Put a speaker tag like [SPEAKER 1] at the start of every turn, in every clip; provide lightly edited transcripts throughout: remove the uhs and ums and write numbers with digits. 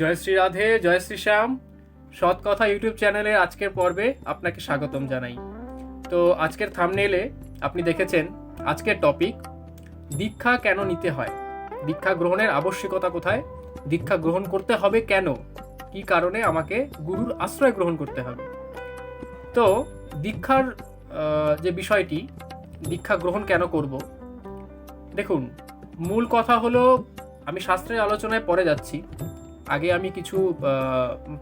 [SPEAKER 1] জয় শ্রী রাধে, জয় শ্রী শ্যাম। সৎ কথা ইউটিউব চ্যানেলের আজকের পর্বে আপনাকে স্বাগতম জানাই। তো আজকের থাম্বনেইলে আপনি দেখেছেন আজকের টপিক দীক্ষা কেন নিতে হয়, দীক্ষা গ্রহণের আবশ্যকতা কোথায়, দীক্ষা গ্রহণ করতে হবে কেন, কি কারণে আমাকে গুরুর আশ্রয় গ্রহণ করতে হবে। তো দীক্ষার যে বিষয়টি, দীক্ষা গ্রহণ কেন করব, দেখুন মূল কথা হলো, আমি শাস্ত্রের আলোচনায় পরে যাচ্ছি, আগে আমি কিছু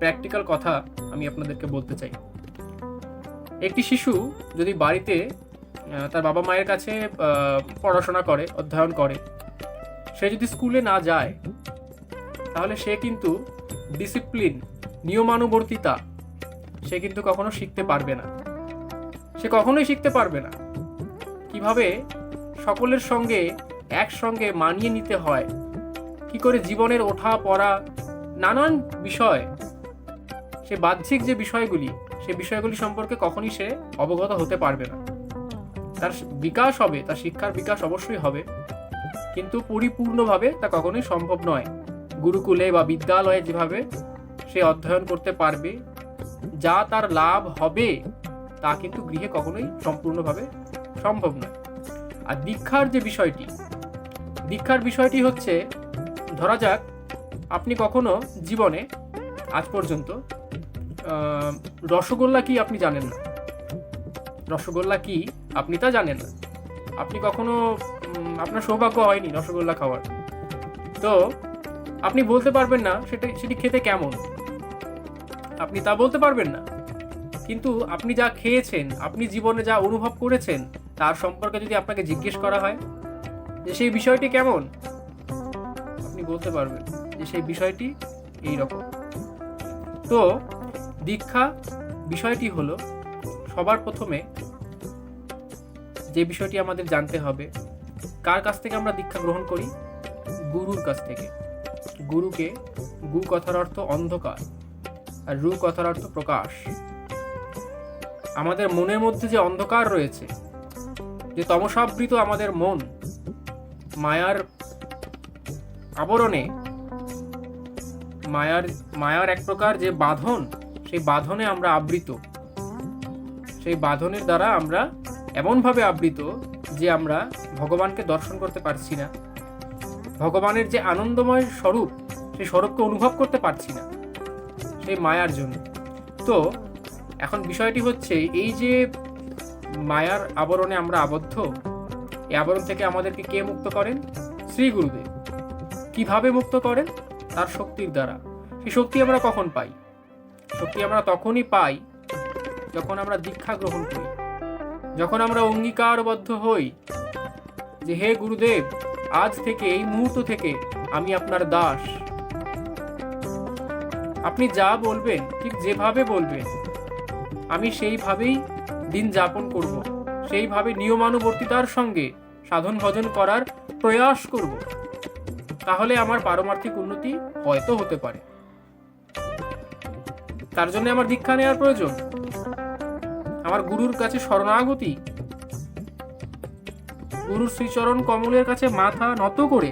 [SPEAKER 1] প্র্যাকটিক্যাল কথা আমি আপনাদেরকে বলতে চাই। একটি শিশু যদি বাড়িতে তার বাবা মায়ের কাছে পড়াশোনা করে, অধ্যয়ন করে, সে যদি স্কুলে না যায় তাহলে সে কিন্তু ডিসিপ্লিন, নিয়মানুবর্তিতা সে কিন্তু কখনো শিখতে পারবে না, সে কখনোই শিখতে পারবে না। কিভাবে সকলের সঙ্গে একসঙ্গে মানিয়ে নিতে হয়, কি করে জীবনের ওঠা পড়া নানান বিষয়, সে বাহ্যিক যে বিষয়গুলি, সে বিষয়গুলি সম্পর্কে কখনই সে অবগত হতে পারবে না। তার বিকাশ হবে, তার শিক্ষার বিকাশ অবশ্যই হবে, কিন্তু পরিপূর্ণভাবে তা কখনোই সম্ভব নয়। গুরুকুলে বা বিদ্যালয়ে যেভাবে সে অধ্যয়ন করতে পারবে, যা তার লাভ হবে, তা কিন্তু গৃহে কখনোই সম্পূর্ণভাবে সম্ভব নয়। আর দীক্ষার যে বিষয়টি, দীক্ষার বিষয়টি হচ্ছে, ধরা যাক আপনি কখনো জীবনে আজ পর্যন্ত রসগোল্লা কি আপনি জানেন না, রসগোল্লা কি আপনি তা জানেন না, আপনি কখনো আপনার সৌভাগ্য হয়নি রসগোল্লা খাওয়ার, তো আপনি বলতে পারবেন না সেটি খেতে কেমন, আপনি তা বলতে পারবেন না। কিন্তু আপনি যা খেয়েছেন, আপনি জীবনে যা অনুভব করেছেন, তার সম্পর্কে যদি আপনাকে জিজ্ঞেস করা হয় যে সেই বিষয়টি কেমন, আপনি বলতে পারবেন যে সেই বিষয়টি এই রকম। তো দীক্ষা বিষয়টি হলো, সবার প্রথমে যে বিষয়টি আমাদের জানতে হবে, কার কাছ থেকে আমরা দীক্ষা গ্রহণ করি? গুরুর কাছ থেকে। গুরুকে, গু কথার অর্থ অন্ধকার আর রু কথার অর্থ প্রকাশ। আমাদের মনের মধ্যে যে অন্ধকার রয়েছে, যে তমসাবৃত আমাদের মন, মায়ার আবরণে, মায়ার এক প্রকার যে বাঁধন, সেই বাঁধনে আমরা আবৃত। সেই বাঁধনের দ্বারা আমরা এমনভাবে আবৃত যে আমরা ভগবানকে দর্শন করতে পারছি না, ভগবানের যে আনন্দময় স্বরূপ, সেই স্বরূপকে অনুভব করতে পারছি না, সেই মায়ার জন্য। তো এখন বিষয়টি হচ্ছে, এই যে মায়ার আবরণে আমরা আবদ্ধ, এই আবরণ থেকে আমাদেরকে কে মুক্ত করেন? শ্রী গুরুদেব। কিভাবে মুক্ত করেন? তার শক্তির দ্বারা। সেই শক্তি আমরা কখন পাই? শক্তি আমরা তখনই পাই যখন আমরা দীক্ষা গ্রহণ করি, যখন আমরা অঙ্গীকারবদ্ধ হই যে হে গুরুদেব, আজ থেকে, এই মুহূর্ত থেকে আমি আপনার দাস, আপনি যা বলবেন, ঠিক যেভাবে বলবেন, আমি সেইভাবেই দিন যাপন করব, সেইভাবে নিয়মানুবর্তিতার সঙ্গে সাধন ভজন করার প্রয়াস করব। তাহলে আমার পারমার্থিক উন্নতি হয়তো হতে পারে। তার জন্য আমার দীক্ষা নেওয়ার প্রয়োজন, আমার গুরুর কাছে শরণাগতি, গুরুর শ্রীচরণ কমলের কাছে মাথা নত করে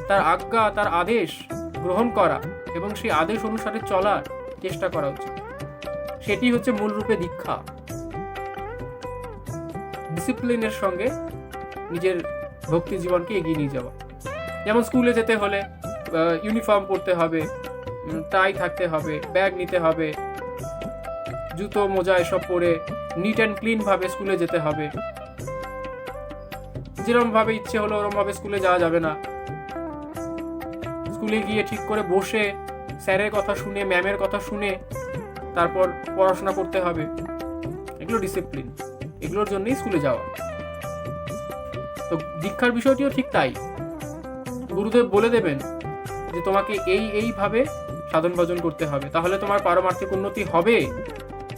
[SPEAKER 1] তার আজ্ঞা, তার আদেশ গ্রহণ করা এবং সেই আদেশ অনুসারে চলার চেষ্টা করা উচিত। সেটি হচ্ছে মূল রূপে দীক্ষা। ডিসিপ্লিনের সঙ্গে নিজের ভক্তি জীবনকে এগিয়ে নিয়ে যাওয়া। যেমন স্কুলে যেতে হলে ইউনিফর্ম পরতে হবে, টাই থাকতে হবে, ব্যাগ নিতে হবে, জুতো মোজা এসব পরে নিট অ্যান্ড ক্লিন ভাবে স্কুলে যেতে হবে। যেরকম ভাবে ইচ্ছে হলো ওরকম ভাবে স্কুলে যাওয়া যাবে না। স্কুলে গিয়ে ঠিক করে বসে স্যারের কথা শুনে, ম্যামের কথা শুনে তারপর পড়াশোনা করতে হবে। এগুলো ডিসিপ্লিন, এগুলোর জন্যই স্কুলে যাওয়া। তো দীক্ষার বিষয়টিও ঠিক তাই। গুরুদেব বলে দেবেন যে তোমাকে এইভাবে সাধন ভজন করতে হবে, তাহলে তোমার পারমার্থিক উন্নতি হবে,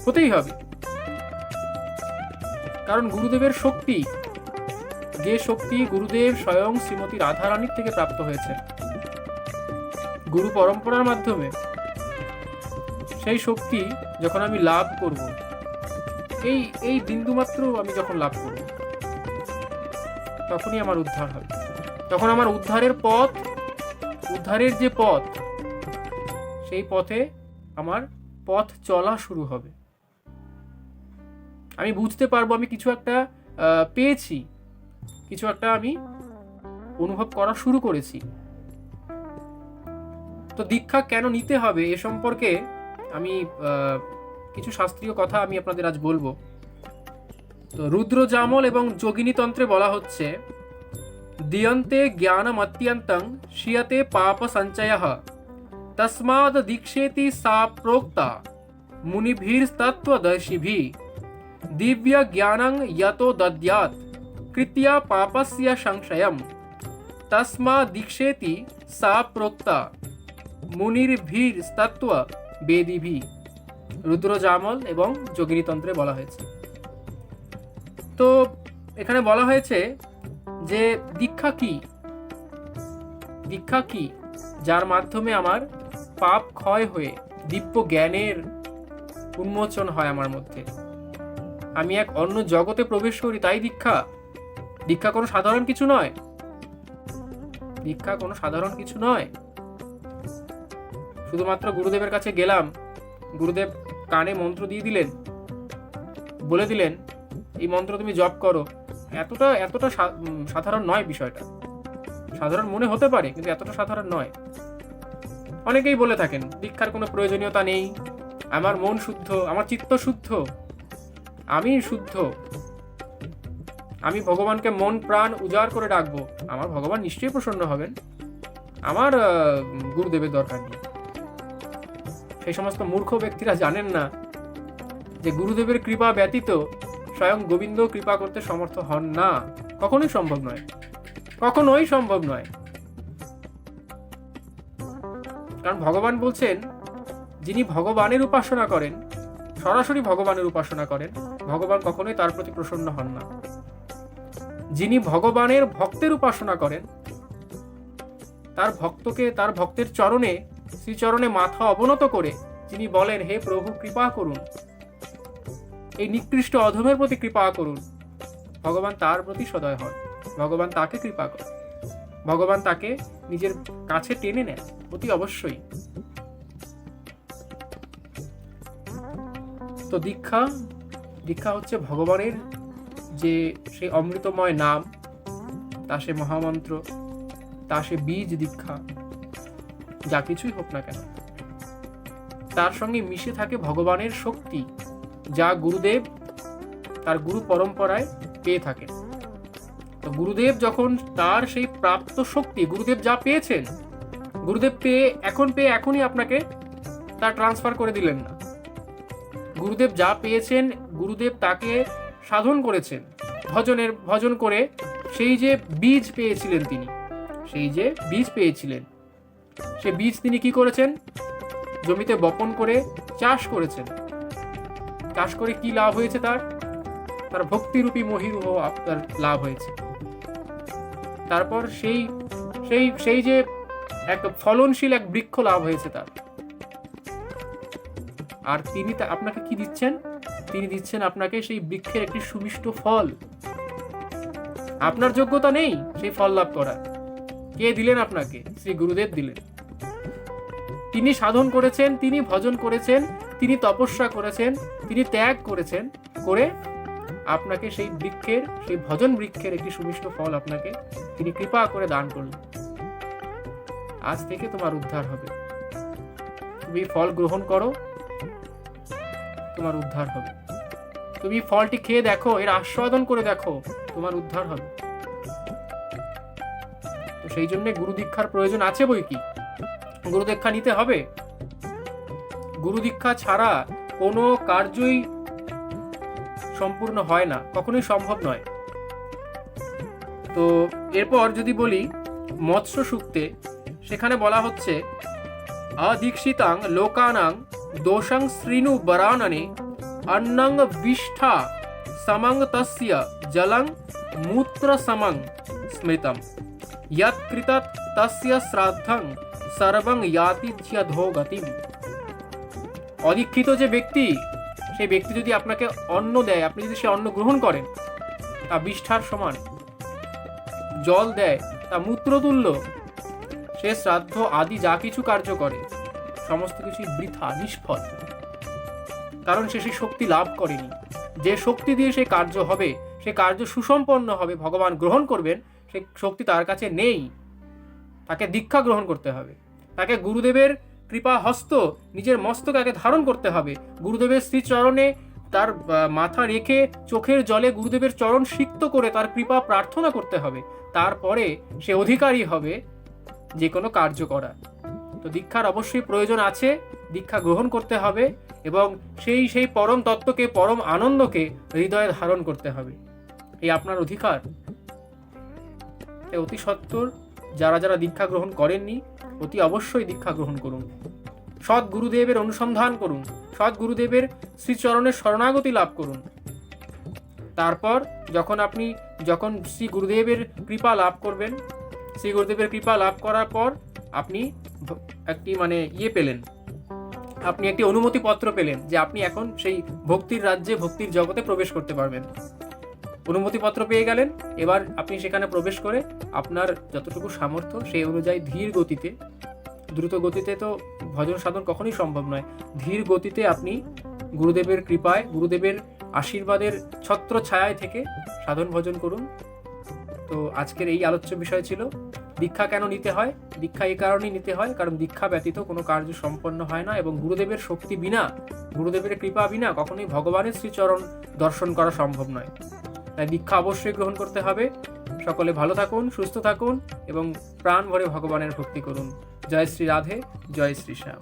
[SPEAKER 1] হতেই হবে। কারণ গুরুদেবের শক্তি, যে শক্তি গুরুদেব স্বয়ং শ্রীমতী রাধারানীর থেকে প্রাপ্ত হয়েছে গুরু পরম্পরার মাধ্যমে, সেই শক্তি যখন আমি লাভ করব, এই বিন্দুমাত্র আমি যখন লাভ করব, তখনই আমার উদ্ধার হবে। তখন আমার উদ্ধারের পথ উদ্ধারের যে পথ, সেই পথে আমার পথ চলা শুরু হবে। আমি বুঝতে পারবো আমি কিছু একটা পেয়েছি, কিছু একটা আমি অনুভব করা শুরু করেছি। তো দীক্ষা কেন নিতে হবে এ সম্পর্কে আমি কিছু শাস্ত্রীয় কথা আমি আপনাদের আজ বলবো। তো রুদ্রজামল এবং যোগিনী তন্ত্রে বলা হচ্ছে, দিয়ন্তে জ্ঞানম অত্যন্তং শিয়তে পাপ সঞ্চয়ঃ তস্মাদ দীক্ষেতি সা প্रोक्ता মুনিভিস্তত্ত্বদর্শিভিঃ দিব্য জ্ঞানং যতো দদ্যাৎ কৃত্য়া পাপস্য সংশয়ম তস্মা দীক্ষেতি সা प्रोक्ता মুনির্ভিস্তত্ত্ববেদিভিঃ। রুদ্রজামল এবং যোগিনী তন্ত্রে বলা হয়েছে। তো এখানে বলা হয়েছে যে দীক্ষা কি, দীক্ষা কি, যার মাধ্যমে আমার পাপ ক্ষয় হয়ে দিব্য জ্ঞানের উন্মোচন হয় আমার মধ্যে, আমি এক অন্য জগতে প্রবেশ করি, তাই দীক্ষা। দীক্ষা কোনো সাধারণ কিছু নয়, দীক্ষা কোনো সাধারণ কিছু নয়। শুধুমাত্র গুরুদেবের কাছে গেলাম, গুরুদেব কানে মন্ত্র দিয়ে দিলেন, বলে দিলেন এই মন্ত্র তুমি জপ করো, এতটা সাধারণ নয় বিষয়টা। সাধারণ মনে হতে পারে, কিন্তু এতটা সাধারণ নয়। অনেকেই বলে থাকেন দীক্ষার কোনো প্রয়োজনীয়তা নেই, আমার মন শুদ্ধ, আমার চিত্ত শুদ্ধ, আমি শুদ্ধ, আমি ভগবানকে মন প্রাণ উজাড় করে ডাকবো, আমার ভগবান নিশ্চয়ই প্রসন্ন হবেন, আমার গুরুদেবের দরকার নেই। সেই সমস্ত মূর্খ ব্যক্তিরা জানেন না যে গুরুদেবের কৃপা ব্যতীত স্বয়ং গোবিন্দ কৃপা করতে সমর্থ হন না। কখনোই সম্ভব নয়, কখনোই সম্ভব নয়। কারণ ভগবান বলছেন, যিনি ভগবানের উপাসনা করেন, সরাসরি ভগবানের উপাসনা করেন, ভগবান কখনোই তার প্রতি প্রসন্ন হন না। যিনি ভগবানের ভক্তের উপাসনা করেন, তার ভক্তকে, তার ভক্তের চরণে, শ্রীচরণে মাথা অবনত করে যিনি বলেন, হে প্রভু কৃপা করুন, এই নিকৃষ্ট অধমের প্রতি কৃপা করুন, ভগবান তার প্রতি সদয় হন, ভগবান তাকে কৃপা করেন, ভগবান তাকে নিজের কাছে টেনে নেন অতি অবশ্যই। তো দীক্ষা হচ্ছে ভগবানের যে সেই অমৃতময় নাম, তা সে মহামন্ত্র, তা সে বীজ দীক্ষা, যা কিছুই হোক না কেন, তার সঙ্গে মিশে থাকে ভগবানের শক্তি, যা গুরুদেব তার গুরু পরম্পরায় পেয়ে থাকেন। তো গুরুদেব যখন তার সেই প্রাপ্ত শক্তি, গুরুদেব যা পেয়েছেন, গুরুদেব পেয়ে এখনই আপনাকে তা ট্রান্সফার করে দিলেন না। গুরুদেব যা পেয়েছেন, গুরুদেব তাকে সাধন করেছেন, ভজন করে সেই যে বীজ পেয়েছিলেন তিনি, সেই যে বীজ পেয়েছিলেন, সে বীজ তিনি কি করেছেন? জমিতে বপন করে চাষ করেছেন। চাষ করে কি লাভ হয়েছে? তার ভক্তিরূপী মহিরূহ আপনার লাভ হয়েছে। তারপর সেই যে এক ফলনশীল এক বৃক্ষ লাভ হয়েছে তার। আর তিনি আপনাকে কি দিচ্ছেন? তিনি দিচ্ছেন আপনাকে সেই বৃক্ষের একটি সুমিষ্ট ফল। আপনার যোগ্যতা নেই সেই ফল লাভ করার। কে দিলেন আপনাকে? শ্রী গুরুদেব দিলেন। তিনি সাধন করেছেন, তিনি ভজন করেছেন, তিনি তপস্যা করেছেন, তিনি ত্যাগ করেছেন, করে আপনাকে সেই বৃক্ষের, সেই ভজন বৃক্ষের একটি সুমিষ্ট ফল আপনাকে তিনি কৃপা করে দান করলেন। আজ থেকে তোমার উদ্ধার হবে। তুমি ফল গ্রহণ করো, তোমার উদ্ধার হবে। তুমি ফলটি খেয়ে দেখো, এর আস্বাদন করে দেখো, তোমার উদ্ধার হবে। তো সেই জন্য গুরু দীক্ষার প্রয়োজন আছে বই কি, গুরু দীক্ষা নিতে হবে। গুরু দীক্ষা ছাড়া কোনো কার্যই সম্পূর্ণ হয় না, কখনোই সম্ভব নয়। তো এরপর যদি বলি মৎস্য সূক্তে, সেখানে বলা হচ্ছে অদীক্ষিতাং লোকানাং দোষং শ্রীণু বরাননে অন্নং বিষ্ঠা সমং তস্য জলং মূত্র সমং স্মৃতম যৎ কৃতৎ তস্য শ্রাদ্ধং সর্বং ইয়াতি ধ্যধোগতিম। অদীক্ষিত যে ব্যক্তি, সেই ব্যক্তি যদি আপনাকে অন্ন দেয়, আপনি যদি সে অন্ন গ্রহণ করেন, তা বিষ্ঠার সমান, জল দেয় তা মূত্রতুল্য, সে শ্রাদ্ধ আদি যা কিছু কার্য করে সমস্ত কিছুই বৃথা, নিষ্ফল, কারণ সে সেই শক্তি লাভ করেনি। যে শক্তি দিয়ে সে কার্য হবে, সে কার্য সুসম্পন্ন হবে, ভগবান গ্রহণ করবেন, সে শক্তি তার কাছে নেই। তাকে দীক্ষা গ্রহণ করতে হবে, তাকে গুরুদেবের কৃপা হস্ত নিজের মস্তকে আগে ধারণ করতে হবে, গুরুদেবের শ্রীচরণে তার মাথা রেখে চোখের জলে গুরুদেবের চরণ সিক্ত করে তার কৃপা প্রার্থনা করতে হবে। তারপরে সে অধিকারী হবে যে কোনো কার্য করা। তো দীক্ষার অবশ্যই প্রয়োজন আছে, দীক্ষা গ্রহণ করতে হবে এবং সেই পরম তত্ত্বকে, পরম আনন্দকে হৃদয়ে ধারণ করতে হবে। এই আপনার অধিকার। অতি সত্বর যারা যারা দীক্ষা গ্রহণ করেননি, অতি অবশ্যই দীক্ষা গ্রহণ করুন। সৎ গুরুদেবের অনুসন্ধান করুন, সৎ গুরুদেবের শ্রীচরণের শরণাগতি লাভ করুন। তারপর যখন শ্রী গুরুদেবের কৃপা লাভ করবেন, শ্রী গুরুদেবের কৃপা লাভ করার পর আপনি একটি পেলেন, আপনি একটি অনুমতি পত্র পেলেন যে আপনি এখন সেই ভক্তির রাজ্যে, ভক্তির জগতে প্রবেশ করতে পারবেন। অনুমতিপত্র পেয়ে গেলেন, এবার আপনি সেখানে প্রবেশ করে আপনার যতটুকু সামর্থ্য সেই অনুযায়ী ধীর গতিতে, দ্রুত গতিতে তো ভজন সাধন কখনোই সম্ভব নয়, ধীর গতিতে আপনি গুরুদেবের কৃপায়, গুরুদেবের আশীর্বাদের ছত্র ছায়ায় থেকে সাধন ভজন করুন। তো আজকের এই আলোচ্য বিষয় ছিল দীক্ষা কেন নিতে হয়। দীক্ষা এই কারণেই নিতে হয় কারণ দীক্ষা ব্যতীত কোনো কার্য সম্পন্ন হয় না এবং গুরুদেবের শক্তি বিনা, গুরুদেবের কৃপা বিনা কখনোই ভগবানের শ্রীচরণ দর্শন করা সম্ভব নয়। তাই দীক্ষা অবশ্যই গ্রহণ করতে হবে। সকলে ভালো থাকুন, সুস্থ থাকুন এবং প্রাণ ভরে ভগবানের ভক্তি করুন। জয় শ্রী রাধে, জয় শ্রী শ্যাম।